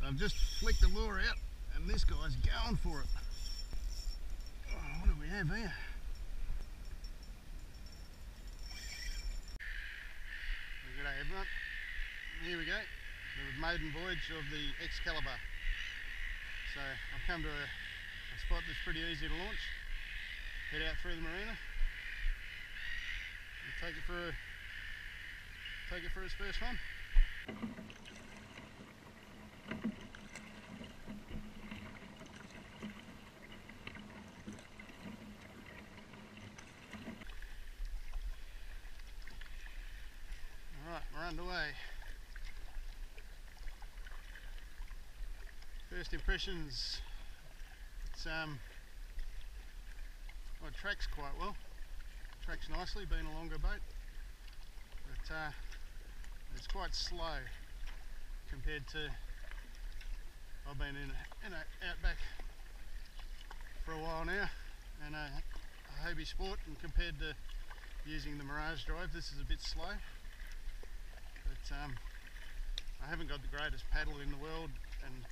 I've just flicked the lure out and this guy's going for it. Oh, what do we have here? G'day everyone, here we go, the Maiden Voyage of the X-Caliber. So I've come to a spot that's pretty easy to launch, head out through the marina and take it for its first run. Alright, we're underway. First impressions, it tracks quite well, tracks nicely being a longer boat, but it's quite slow compared to, I've been in a outback for a while now and a hobie sport, and compared to using the Mirage drive, this is a bit slow. But I haven't got the greatest paddle in the world, and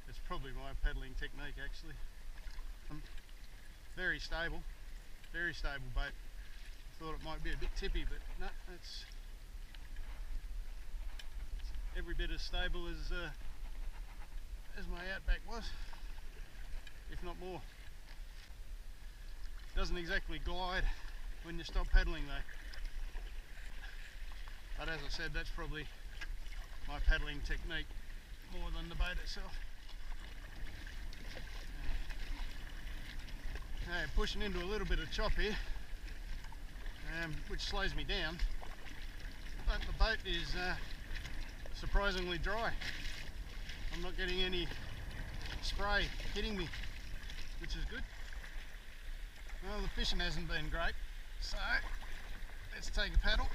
it's probably my paddling technique actually. Very stable boat. I thought it might be a bit tippy, but no, it's every bit as stable as my outback was, if not more. Doesn't exactly glide when you stop paddling though. But as I said, that's probably my paddling technique more than the boat itself. Now, pushing into a little bit of chop here, which slows me down, but the boat is surprisingly dry. I'm not getting any spray hitting me, which is good. Well, the fishing hasn't been great, so let's take a paddle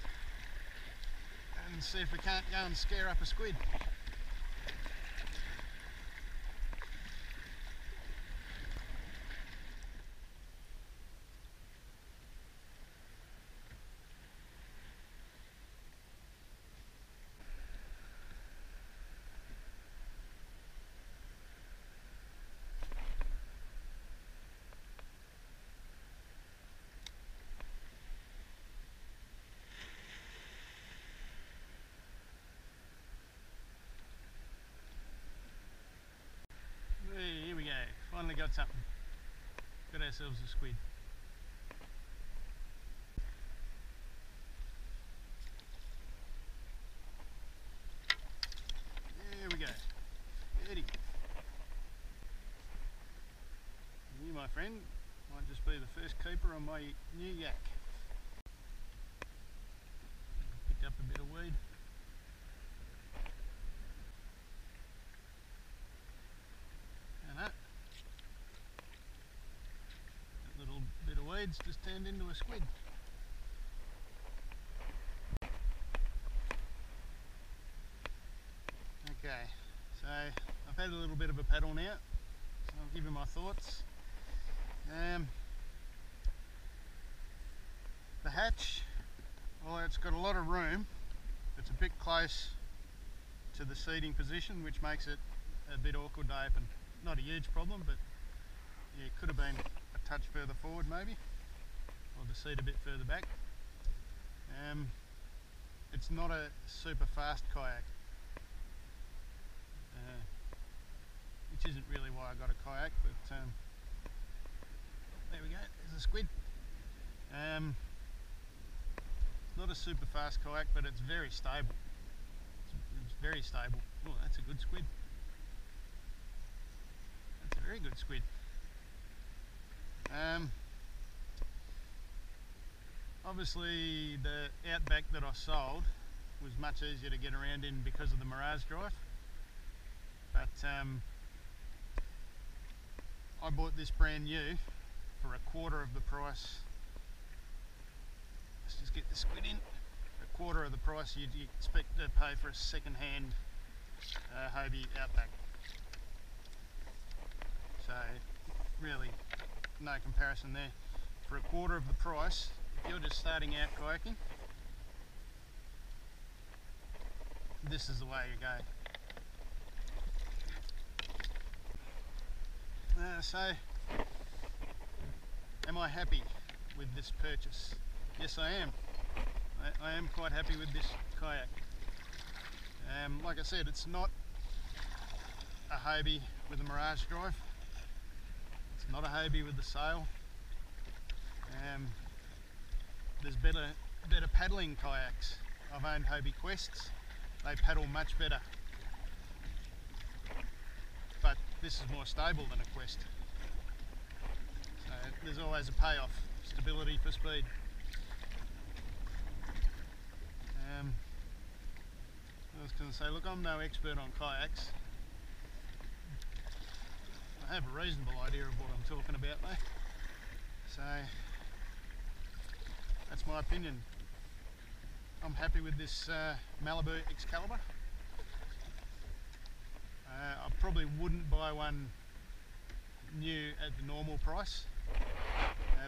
and see if we can't go and scare up a squid. Here we go, finally got something. Got ourselves a squid. There we go. Eddie. You, my friend, might just be the first keeper on my new yak. Picked up a bit of weed. That little bit of weeds just turned into a squid. Okay, so I've had a little bit of a paddle now, so I'll give you my thoughts. The hatch, well, it's got a lot of room. It's a bit close to the seating position, which makes it a bit awkward to open. Not a huge problem, but yeah, it could have been a touch further forward maybe, or the seat a bit further back. It's not a super fast kayak, which isn't really why I got a kayak, but there we go, there's a squid. Not a super fast kayak, but it's very stable. It's very stable. Oh, that's a good squid. Very good squid. Obviously the outback that I sold was much easier to get around in because of the Mirage drive, but I bought this brand new for a quarter of the price. Let's just get the squid in. A quarter of the price you'd expect to pay for a second-hand hobie outback. So really no comparison there. For a quarter of the price, if you're just starting out kayaking, this is the way you go. say, am I happy with this purchase? Yes, I am. I am quite happy with this kayak. Like I said, it's not a Hobie with a Mirage drive. It's not a Hobie with the sail. There's better paddling kayaks. I've owned Hobie Quests. They paddle much better. But this is more stable than a Quest. So there's always a payoff. Stability for speed. I was going to say, look, I'm no expert on kayaks. I have a reasonable idea of what I'm talking about though. So that's my opinion. I'm happy with this Malibu X-Caliber. I probably wouldn't buy one new at the normal price,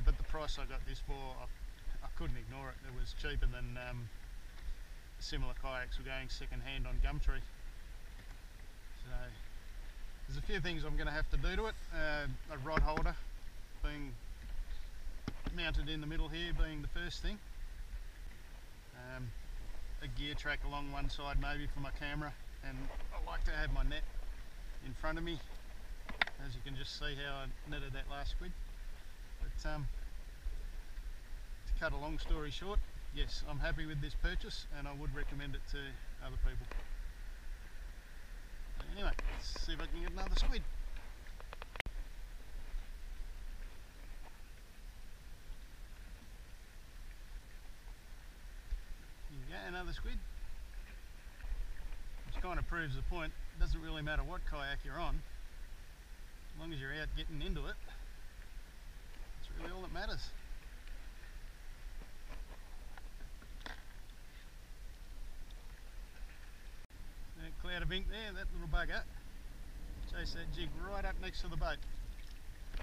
but the price I got this for, I couldn't ignore it. It was cheaper than similar kayaks were going second hand on Gumtree. So there's a few things I'm going to have to do to it. A rod holder being mounted in the middle here being the first thing. A gear track along one side maybe for my camera, and I like to have my net in front of me, as you can just see how I netted that last squid. But to cut a long story short, yes, I'm happy with this purchase and I would recommend it to other people. Anyway, let's see if I can get another squid. Here we go, another squid. Which kind of proves the point. It doesn't really matter what kayak you're on, as long as you're out getting into it. That's really all that matters. That cloud of ink there, that little bugger chased that jig right up next to the boat.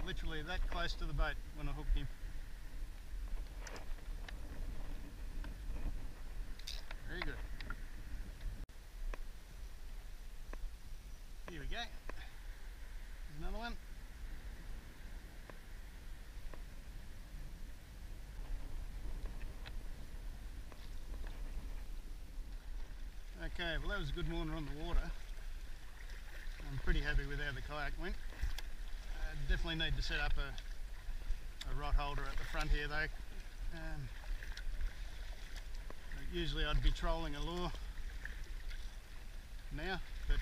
Literally that close to the boat when I hooked him. Very good. Here we go. There's another one. Okay, well that was a good morning on the water. I'm pretty happy with how the kayak went. Definitely need to set up a rod holder at the front here though. Usually I'd be trolling a lure now, but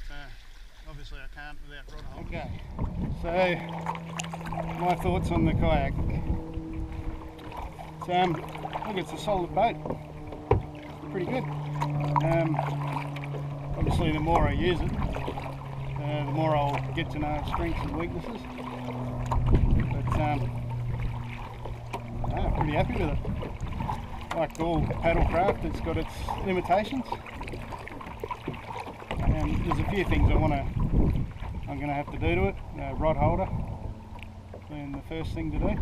obviously I can't without rod holder. Okay, so my thoughts on the kayak. Look, it's a solid boat. It's pretty good. Obviously the more I use it, the more I'll get to know its strengths and weaknesses. But I'm pretty happy with it. Like all paddle craft, it's got its limitations. And there's a few things I'm going to have to do to it. Rod holder being the first thing to do.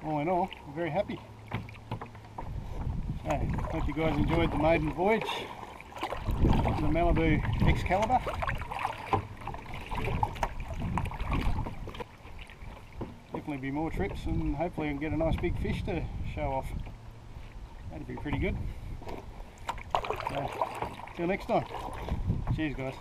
All in all, I'm very happy. So, hope you guys enjoyed the Maiden Voyage, the Malibu X-Caliber. Definitely be more trips, and hopefully I can get a nice big fish to show off. That'd be pretty good. So, till next time. Cheers guys.